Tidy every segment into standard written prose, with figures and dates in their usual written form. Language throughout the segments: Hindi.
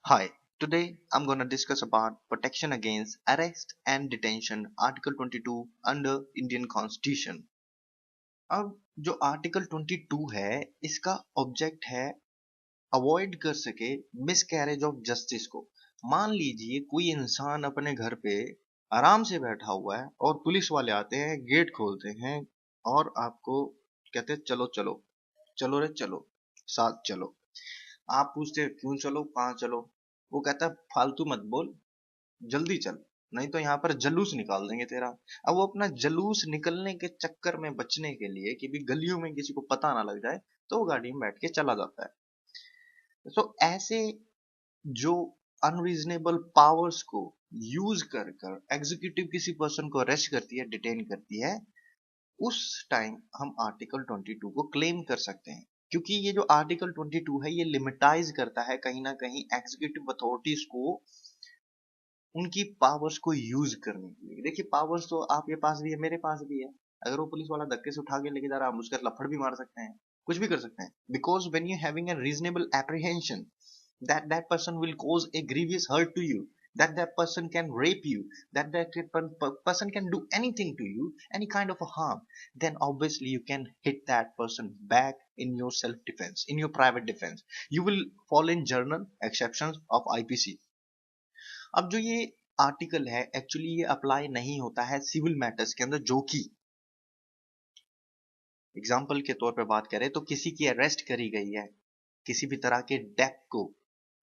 Hi, today I'm going to discuss about protection against arrest and detention Article 22 under Indian Constitution. अब जो आर्टिकल 22 है इसका ऑब्जेक्ट है अवॉइड कर सके मिसकैरेज ऑफ जस्टिस को। मान लीजिए कोई इंसान अपने घर पे आराम से बैठा हुआ है और पुलिस वाले आते हैं, गेट खोलते हैं और आपको कहते हैं चलो चलो चलो रे चलो, साथ चलो। आप पूछते हैं क्यों चलो, कहाँ चलो? वो कहता है फालतू मत बोल, जल्दी चल, नहीं तो यहाँ पर जलूस निकाल देंगे तेरा। अब वो अपना जलूस निकलने के चक्कर में बचने के लिए कि भी गलियों में किसी को पता ना लग जाए, तो वो गाड़ी में बैठ के चला जाता है। तो ऐसे जो अनरीजनेबल पावर्स को यूज कर कर एग्जीक्यूटिव किसी पर्सन को अरेस्ट करती है, डिटेन करती है, उस टाइम हम आर्टिकल 22 को क्लेम कर सकते हैं। क्योंकि ये जो आर्टिकल 22 है ये लिमिटाइज करता है कहीं ना कहीं एग्जीक्यूटिव अथॉरिटीज को उनकी पावर्स को यूज करने के लिए। देखिए पावर्स तो आपके पास भी है, मेरे पास भी है। अगर वो पुलिस वाला धक्के से उठा के लेके जा रहा है, हम उसका लफड़ भी मार सकते हैं, कुछ भी कर सकते हैं। Because when you having a reasonable apprehension that that person will cause a grievous hurt to you, that that person can rape you, that that person can do anything to you, any kind of a harm, then obviously you can hit that person back in your self defense, in your private defense. You will fall in journal exceptions of IPC. अब जो ये आर्टिकल है एक्चुअली ये अप्लाई नहीं होता है सिविल मैटर्स के अंदर, जो कि एग्जाम्पल के तौर पे बात करें तो किसी की अरेस्ट करी गई है किसी भी तरह के डेप्थ को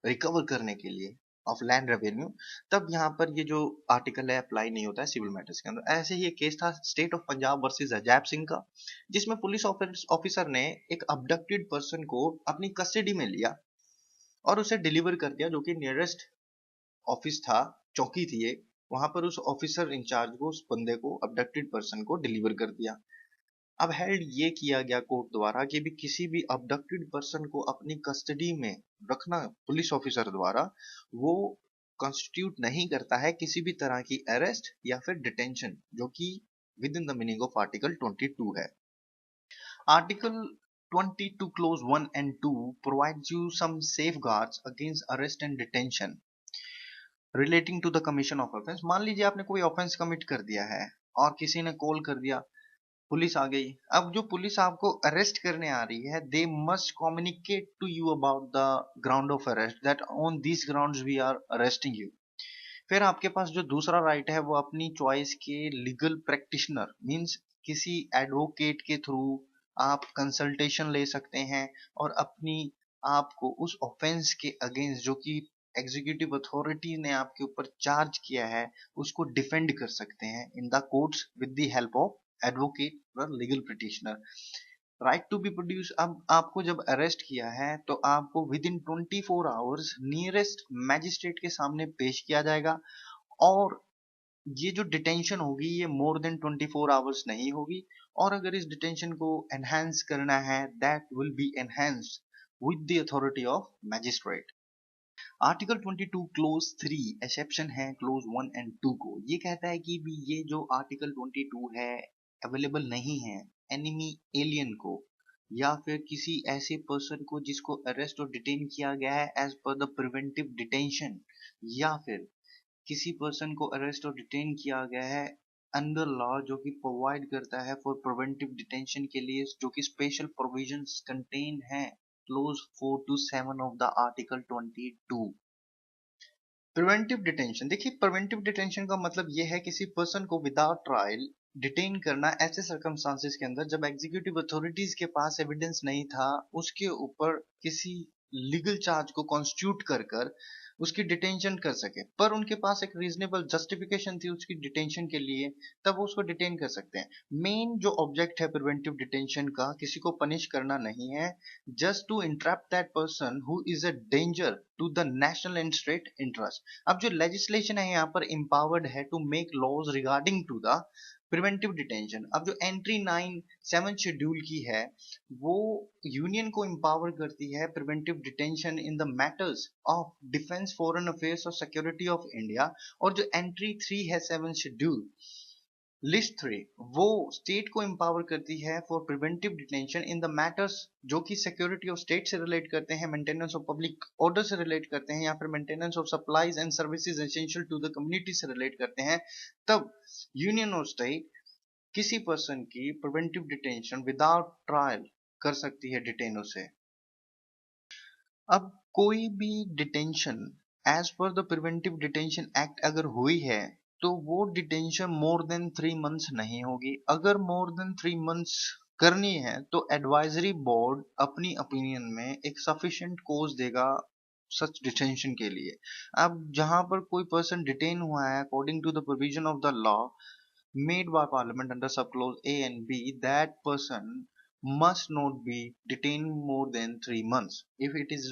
रिकवर करने के लिए ऑफ लैंड रेवेन्यू, तब यहाँ पर ये जो आर्टिकल है अप्लाई नहीं होता है सिविल मैटर्स के अंदर। ऐसे ही एक केस था state of Punjab versus Ajaib Singh का, जिसमें पुलिस ऑफिसर ने एक अबडक्टेड पर्सन को अपनी कस्टडी में लिया और उसे डिलीवर कर दिया, जो कि नियरेस्ट ऑफिस था, चौकी थी एक, वहां पर उस ऑफिसर इंचार्ज को उस बंदे को अबडक्टेड पर्सन को डिलीवर कर दिया। अब हेल्ड ये किया गया कोर्ट द्वारा कि भी किसी भी अबडक्टेड पर्सन को अपनी कस्टडी में रखना पुलिस ऑफिसर द्वारा वो कॉन्स्टिट्यूट नहीं करता है किसी भी तरह की अरेस्ट या फिर डिटेंशन, जो कि with in the meaning of article 22 है। Article 22 clause 1 and 2 provides you some safeguards against arrest and detention relating to the commission of offence. मान लीजिए आपने कोई ऑफेंस कमिट कर दिया है और किसी ने कॉल कर दिया, पुलिस आ गई। अब जो पुलिस आपको अरेस्ट करने आ रही है, they must communicate to you about the ground of arrest, that on this grounds we are arresting you. फिर आपके पास जो दूसरा राइट है वो अपनी चॉइस के लीगल प्रैक्टिशनर मींस किसी एडवोकेट के थ्रू आप कंसल्टेशन ले सकते हैं और अपनी आपको उस ऑफेंस के अगेंस्ट जो कि एग्जीक्यूटिव अथॉरिटी ने आपके ऊपर चार्ज किया है उसको डिफेंड कर सकते हैं in the courts with the help of advocate और legal petitioner. Right to be produce, अब आपको जब अरेस्ट किया है तो आपको within 24 hours nearest magistrate के सामने पेश किया जाएगा। और ये जो डिटेंशन होगी ये मोर देन 24 आवर्स नहीं होगी, और अगर इस डिटेंशन को एनहांस करना है that will be enhanced with the authority of magistrate. Article 22 close 3 exception है क्लोज 1 एंड 2 को। ये कहता है कि भी ये जो आर्टिकल 22 है अवेलेबल नहीं है एनिमी एलियन को या फिर किसी ऐसे पर्सन को जिसको अरेस्ट और डिटेन किया गया है as per the preventive detention, या फिर किसी पर्सन को अरेस्ट और डिटेन किया गया है अंडर लॉ जो कि प्रोवाइड करता है फॉर प्रिवेंटिव डिटेंशन के लिए जो कि स्पेशल प्रोविजंस कंटेन है close 4 to 7 of the article 22। Preventive detention, देखिए प्रिवेंटिव डिटेंशन का मतलब यह है किसी पर्सन को विदाउट ट्रायल डिटेन करना ऐसे सर्कमस्टांसेस के अंदर जब एग्जीक्यूटिव अथॉरिटीज के पास एविडेंस नहीं था उसके ऊपर किसी लीगल चार्ज को कॉन्स्टिट्यूट कर कर उसकी डिटेंशन कर सके, पर उनके पास एक रीजनेबल जस्टिफिकेशन थी उसकी डिटेंशन के लिए, तब वो उसको डिटेन कर सकते हैं। मेन जो ऑब्जेक्ट है प्रिवेंटिव डिटेंशन का किसी को पनिश करना नहीं है, just to entrap that person who is a danger to the national and state interest. अब जो लेजिस्लेशन है यहाँ पर empowered है to make laws regarding to the preventive detention. अब जो एंट्री 9 7 शेड्यूल की है वो यूनियन को empower करती है preventive detention in the matters of defence, foreign affairs और सिक्योरिटी ऑफ इंडिया। और जो एंट्री 3 है 7 शेड्यूल लिस्ट 3 वो स्टेट को एम्पावर करती है for preventive detention in the matters जो कि सिक्योरिटी ऑफ स्टेट से रिलेट करते हैं, मेंटेनेंस ऑफ पब्लिक ऑर्डर से रिलेट करते हैं, या फिर maintenance of supplies and services essential to the community से रिलेट करते हैं। तब यूनियन और स्टेट किसी पर्सन की प्रिवेंटिव डिटेंशन विदाउट ट्रायल कर सकती है डिटेन उसे। अब कोई भी detention as per the preventive detention act अगर हुई है तो वो डिटेंशन मोर देन 3 मंथ्स नहीं होगी। अगर मोर देन 3 मंथ्स करनी है तो एडवाइजरी बोर्ड अपनी ओपिनियन में एक सफिशिएंट कोज देगा सच डिटेंशन के लिए। अब जहां पर कोई पर्सन डिटेन हुआ है according to the provision of the law made by Parliament under subclause A and B, that person must not be detained more than 3 months. If it is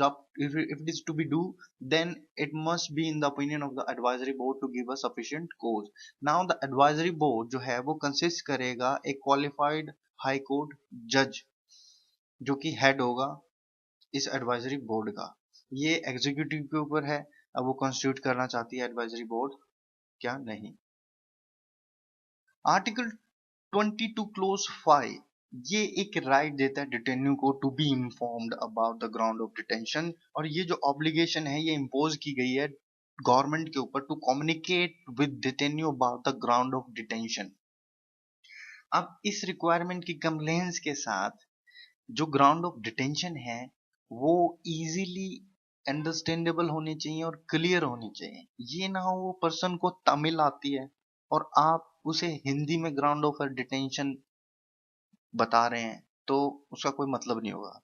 to be due, then it must be in the opinion of the advisory board to give a sufficient cause. Now the advisory board जो है वो consist करेगा एक qualified high court judge जो कि head होगा इस advisory board का। ये executive के ऊपर है, अब वो constitute करना चाहती है advisory board क्या नहीं। आर्टिकल 22 क्लोज 5 ये एक राइट देता है डिटेन्यू को to be informed about the ground of detention, और ये जो ऑब्लिगेशन है ये इम्पोज की गई है गवर्नमेंट के ऊपर to communicate with detenu about the ground of detention. अब इस रिक्वायरमेंट की कंप्लेंस के साथ जो ग्राउंड ऑफ डिटेंशन है वो इजीली अंडरस्टैंडेबल होनी चाहिए और क्लियर होनी चाहिए। ये ना हो वो पर्सन को तमिल आती है और आप उसे हिंदी में ग्राउंड ऑफ डिटेंशन बता रहे हैं तो उसका कोई मतलब नहीं होगा,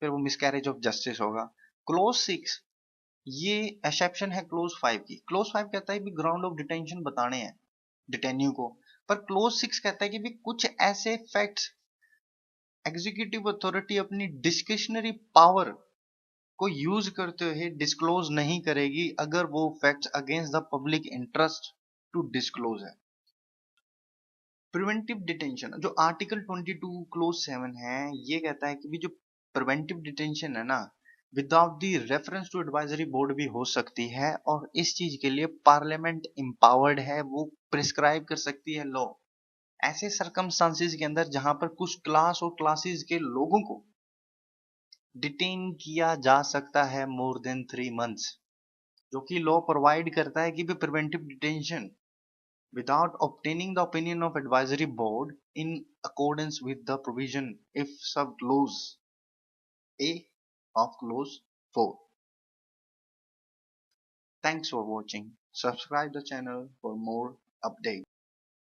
फिर वो मिसकैरेज ऑफ जस्टिस होगा। क्लोज 6 ये एक्सेप्शन है क्लोज 5 की। क्लोज 5 कहता है कि ग्राउंड ऑफ डिटेंशन बताने हैं डिटेन्यू को, पर क्लोज 6 कहता है कि भी कुछ ऐसे फैक्ट्स एग्जीक्यूटिव अथॉरिटी अपनी डिस्क्रिशनरी पावर को यूज करते हुए डिस्क्लोज नहीं करेगी अगर वो facts against the public interest to disclose है। प्रिवेंटिव डिटेंशन जो आर्टिकल 22 क्लोज 7 है ये कहता है कि भी जो प्रिवेंटिव डिटेंशन है ना without the reference to advisory board भी हो सकती है, और इस चीज के लिए पार्लियामेंट एम्पावर्ड है, वो प्रिस्क्राइब कर सकती है लॉ ऐसे सरकमस्टांसिस के अंदर जहां पर कुछ क्लास और क्लासेस के लोगों को डिटेन किया जा सकता है मोर देन 3 मंथ्स, जो कि लॉ प्रोवाइड करता है कि भी preventive detention without obtaining the opinion of advisory board in accordance with the provision if sub clause A of clause 4. Thanks for watching. Subscribe the channel for more updates.